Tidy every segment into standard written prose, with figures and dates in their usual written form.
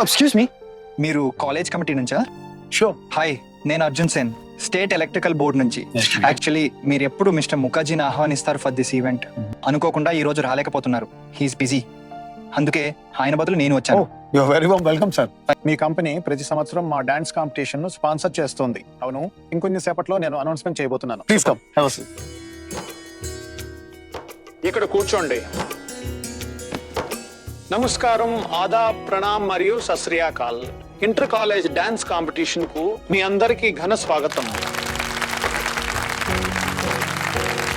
Excuse me, మీరు college committee నుంచా? Sure. Hi, నేను Arjun Sen, state electrical board నుంచి. యాక్చువల్లీ మీరు ఎప్పుడు మిస్టర్ ముఖర్జీని ఆహ్వానిస్తారు ఫర్ దిస్ ఈవెంట్. అనుకోకుండా ఈ రోజు రాలేకపోతున్నారు, హీస్ బిజీ. అందుకే ఆయన బదులు నేను వచ్చాను. You're very welcome sir. మీ కంపెనీ ప్రతి సంవత్సరం మా డాన్స్ కాంపిటీషన్ ను స్పాన్సర్ చేస్తుంది. అవును, ఇంకొన్ని సేపట్లో నేను అనౌన్స్మెంట్ చేయబోతున్నాను. Please come. ఇక్కడ కూర్చోండి. నమస్కారం, ఆదాబ్, ప్రణామ్ మరియు సత్ శ్రీ అకాల్. ఇంటర్ కాలేజ్ డాన్స్ కాంపిటీషన్ కు మీ అందరికీ ఘన స్వాగతం.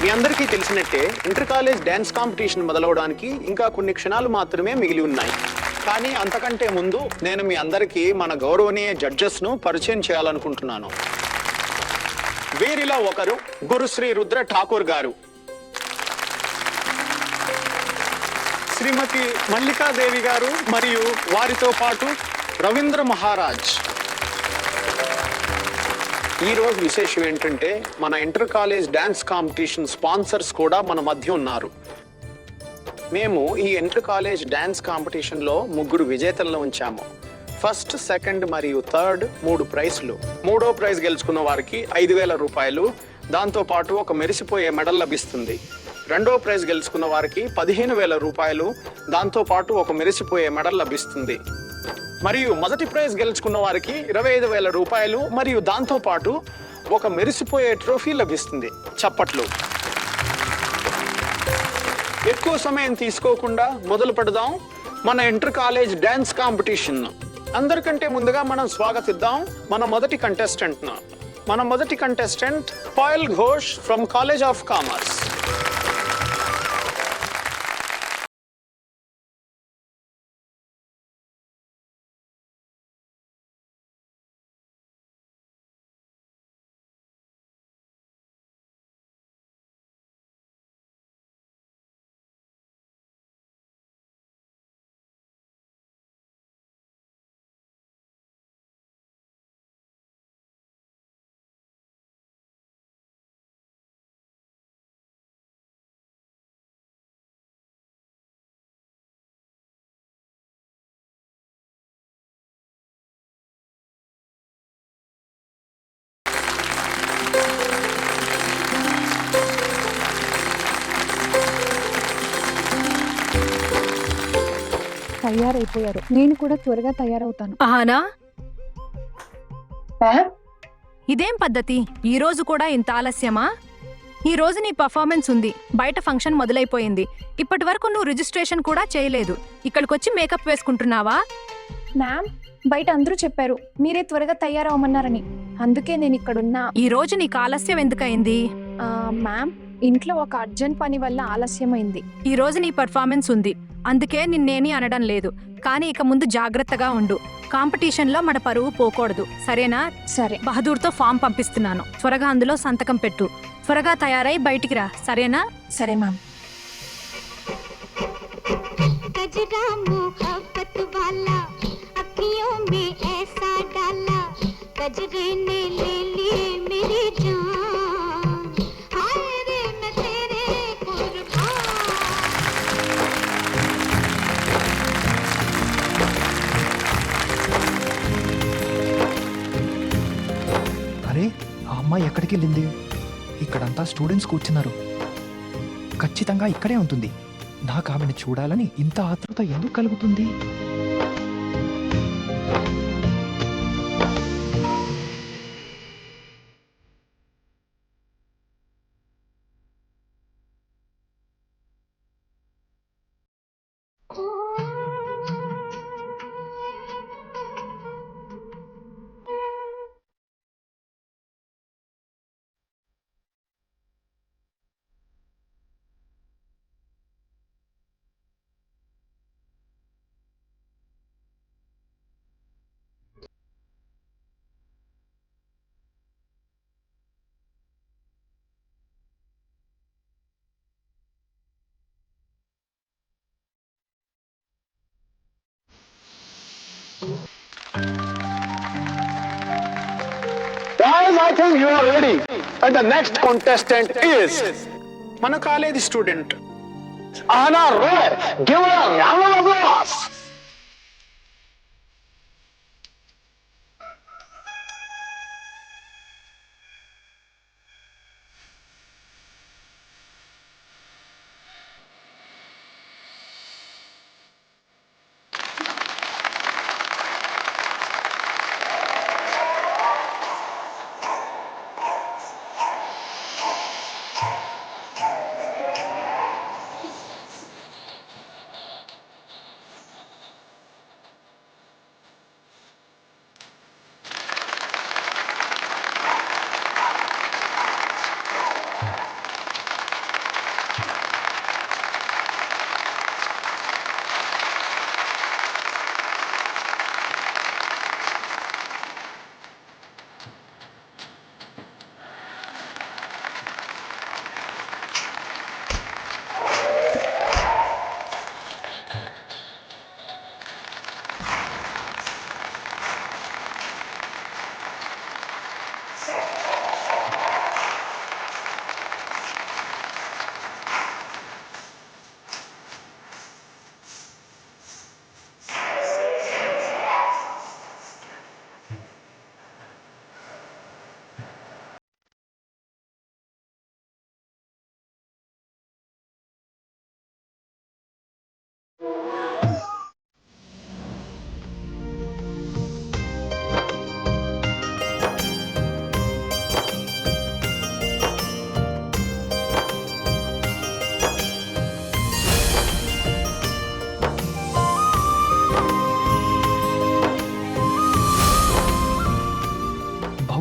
మీ అందరికీ తెలిసినట్టే ఇంటర్ కాలేజ్ డాన్స్ కాంపిటీషన్ మొదలవడానికి ఇంకా కొన్ని క్షణాలు మాత్రమే మిగిలి ఉన్నాయి. కానీ అంతకంటే ముందు నేను మీ అందరికీ మన గౌరవనీయ జడ్జెస్ ను పరిచయం చేయాలనుకుంటున్నాను. వీరిలో ఒకరు గురుశ్రీ రుద్ర ఠాకూర్ గారు, శ్రీమతి మల్లికాదేవి గారు మరియు వారితో పాటు రవీంద్ర మహారాజ్. ఈ రోజు విశేషం ఏంటంటే మన inter college dance competition sponsors కూడా మన మధ్య ఉన్నారు. మేము ఈ ఇంటర్ కాలేజ్ డాన్స్ కాంపిటీషన్ లో 3 విజేతలను ఉంచాము. ఫస్ట్, సెకండ్ మరియు థర్డ్ 3 ప్రైజ్లు. 3వ ప్రైజ్ గెలుచుకున్న వారికి 5,000 రూపాయలు, దాంతో పాటు ఒక మెరిసిపోయే మెడల్ లభిస్తుంది. 2వ ప్రైజ్ గెలుచుకున్న వారికి 15,000 రూపాయలు, దాంతో పాటు ఒక మెరిసిపోయే మెడల్ లభిస్తుంది. మరియు మొదటి ప్రైజ్ గెలుచుకున్న వారికి 25,000 రూపాయలు మరియు దాంతో పాటు ఒక మెరిసిపోయే ట్రోఫీ లభిస్తుంది. చప్పట్లు. ఎక్కువ సమయం తీసుకోకుండా మొదలు పెడదాం మన ఇంటర్ కాలేజ్ డాన్స్ కాంపిటీషన్. అందరికంటే ముందుగా మనం స్వాగతిద్దాం మన మొదటి కంటెస్టెంట్ ను. మన మొదటి contestant Payal Ghosh from College of Commerce. తయారైపోయారు. నేను కూడా త్వరగా తయారవుతాను. ఆనా, ఇదేం పద్ధతి? ఈ రోజు కూడా ఇంత ఆలస్యమా? ఈ రోజు నీ పర్ఫార్మెన్స్ ఉంది, బయట ఫంక్షన్ మొదలైపోయింది. ఇప్పటి వరకు నువ్వు రిజిస్ట్రేషన్ కూడా చేయలేదు, ఇక్కడికొచ్చి మేకప్ వేసుకుంటున్నావా? మ్యామ్, బయట అందరూ చెప్పారు మీరే త్వరగా తయారవమన్నారని, అందుకే నేను ఇక్కడున్నా. ఈ రోజు నీకు ఆలస్యం ఎందుకయింది? మ్యామ్, ఇంట్లో ఒక అర్జెంట్ పని వల్ల ఆలస్యమైంది. ఈ రోజు నీ పర్ఫార్మెన్స్ ఉంది, అందుకే నిన్నేని అనడం లేదు. కానీ ఇక ముందు జాగ్రత్తగా ఉండు. కాంపిటీషన్ లో మన పరువు పోకూడదు, సరేనా? సరే. బహదూర్తో ఫామ్ పంపిస్తున్నాను, త్వరగా అందులో సంతకం పెట్టు. త్వరగా తయారై బయటికి రా, సరేనా? సరే మ్యామ్. అరే, ఆ అమ్మాయి ఎక్కడికి వెళ్ళింది? ఇక్కడంతా స్టూడెంట్స్ కూర్చున్నారు, ఖచ్చితంగా ఇక్కడే ఉంటుంది. నాకు ఆమెను చూడాలని ఇంత ఆతృత ఎందుకు కలుగుతుంది? Guys, I think you are ready. And the next contestant is మన college student Anna Roy. Give her a round of applause.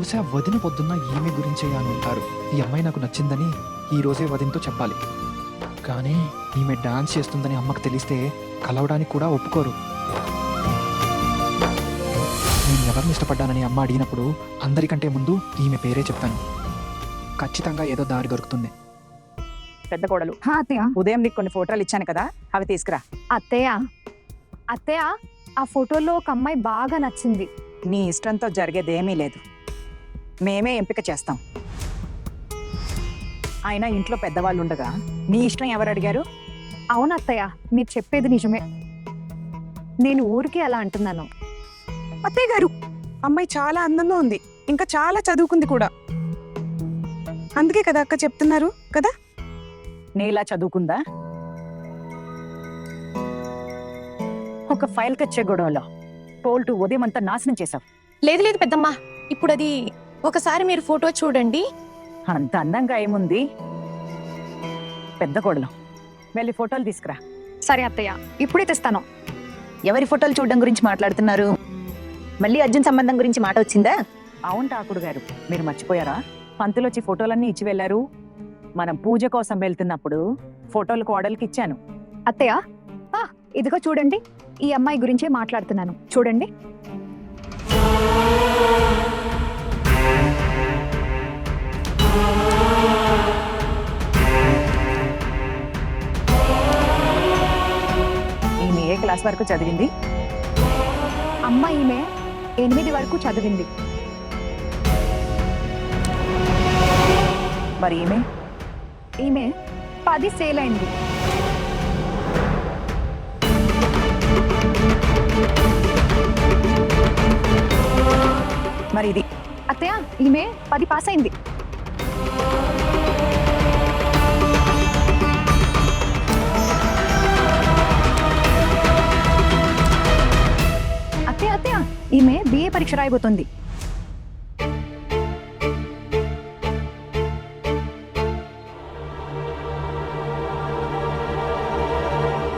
బహుశా వదిన పొద్దున్న ఈమె గురించే అని ఉంటారు. ఈ అమ్మాయి నాకు నచ్చిందని ఈ రోజే వదినతో చెప్పాలి. కానీ ఈమె డాన్స్ చేస్తుందని అమ్మకు తెలిస్తే కలవడానికి కూడా ఒప్పుకోరు. నేను ఎవరిని ఇష్టపడ్డానని అమ్మ అడిగినప్పుడు అందరికంటే ముందు ఈమె పేరే చెప్తాను. ఖచ్చితంగా ఏదో దారి దొరుకుతుంది. పెద్ద కోడలు, అత్తయ్య. ఉదయం నీకు కొన్ని ఫోటోలు ఇచ్చాను కదా, అవి తీసుకురా. అత్తయ్య ఆ ఫోటోలో ఒక అమ్మాయి బాగా నచ్చింది. నీ ఇష్టంతో జరిగేదేమీ లేదు, మేమే ఎంపిక చేస్తాం. అయినా ఇంట్లో పెద్దవాళ్ళు ఉండగా నీ ఇష్టం ఎవరు అడిగారు? అవును అత్తయ్య, మీరు చెప్పేది నిజమే. నేను ఊరికి అలా అంటున్నాను. అత్తయ్య గారు, అమ్మాయి చాలా అందంగా ఉంది, ఇంకా చాలా చదువుకుంది కూడా. అందుకే కదా అక్క చెప్తున్నారు కదా. నీలా చదువుకుందా? ఒక ఫైల్ కచ్చే గొడవలో పోల్టు ఉదయం అంతా నాశనం చేశావు. లేదు పెద్దమ్మా, ఇప్పుడు అది ఒకసారి మీరు ఫోటో చూడండి. అంత అందంగా ఏముంది? పెద్ద కోడలు, వెళ్ళి ఫోటోలు తీసుకురా. సరే అత్తయ్య, ఇప్పుడే తెస్తాను. ఎవరి ఫోటోలు చూడడం గురించి మాట్లాడుతున్నారు? మళ్ళీ అర్జున్ సంబంధం గురించి మాట వచ్చిందా? అవును ఠాకుడు గారు, మీరు మర్చిపోయారా? పంతులు వచ్చి ఫోటోలన్నీ ఇచ్చి వెళ్ళారు. మనం పూజ కోసం వెళ్తున్నప్పుడు ఫోటోలు కోడలికి ఇచ్చాను. అత్తయ్య, ఇదిగో చూడండి, ఈ అమ్మాయి గురించే మాట్లాడుతున్నాను, చూడండి. ఈమె ఏ క్లాస్ వరకు చదివింది? అమ్మాయి ఈమె 8 వరకు చదివింది. మరి ఈమె 10 సేల్ అయింది. మరి ఇది అత్తయ్య, ఈమె 10 పాస్ అయింది. అత్తయ్య, ఈమె BA పరీక్ష రాయబోతుంది.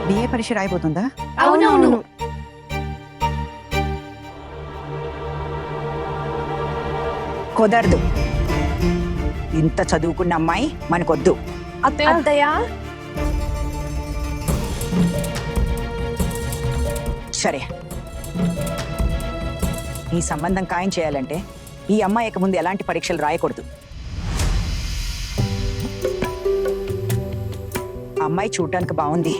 BA పరీక్ష రాయబోతుందా? అవునవును. కుదరదు, ఇంత చదువుకున్న అమ్మాయి మనకొద్దు. అత్తయ్య, సరే, ఈ సంబంధం ఖాయం చేయాలంటే ఈ అమ్మాయికి ముందు ఎలాంటి పరీక్షలు రాయకూడదు. అమ్మాయి చూడటానికి బాగుంది,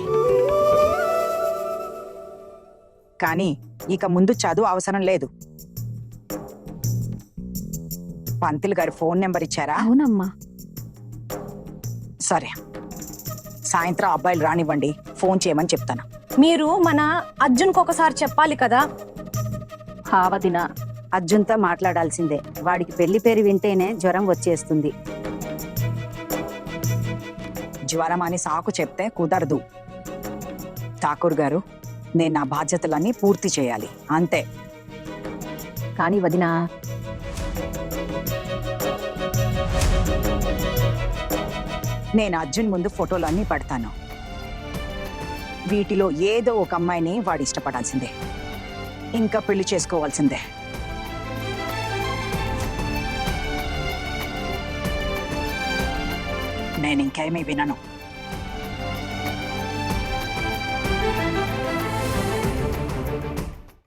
కానీ ఇక ముందు చదువు అవసరం లేదు. పంతులు గారు ఫోన్ నెంబర్ ఇచ్చారా? అవునమ్మా. సరే, సాయంత్రం అబ్బాయిలు రానివ్వండి, ఫోన్ చేయమని చెప్తాను. మీరు మన అర్జున్కి ఒకసారి చెప్పాలి కదా. వదిన, అర్జున్తో మాట్లాడాల్సిందే. వాడికి పెళ్లి పేరు వింటేనే జ్వరం వచ్చేస్తుంది. జ్వరం అని సాకు చెప్తే కుదరదు. ఠాకూర్ గారు, నేను నా బాధ్యతలన్నీ పూర్తి చేయాలి, అంతే. కానీ వదిన, నేను అర్జున్ ముందు ఫోటోలు అన్నీ పడతాను. వీటిలో ఏదో ఒక అమ్మాయిని వాడు ఇష్టపడాల్సిందే, ఇంకా పెళ్లి చేసుకోవాల్సిందే. నేను ఇంకేమీ వినను.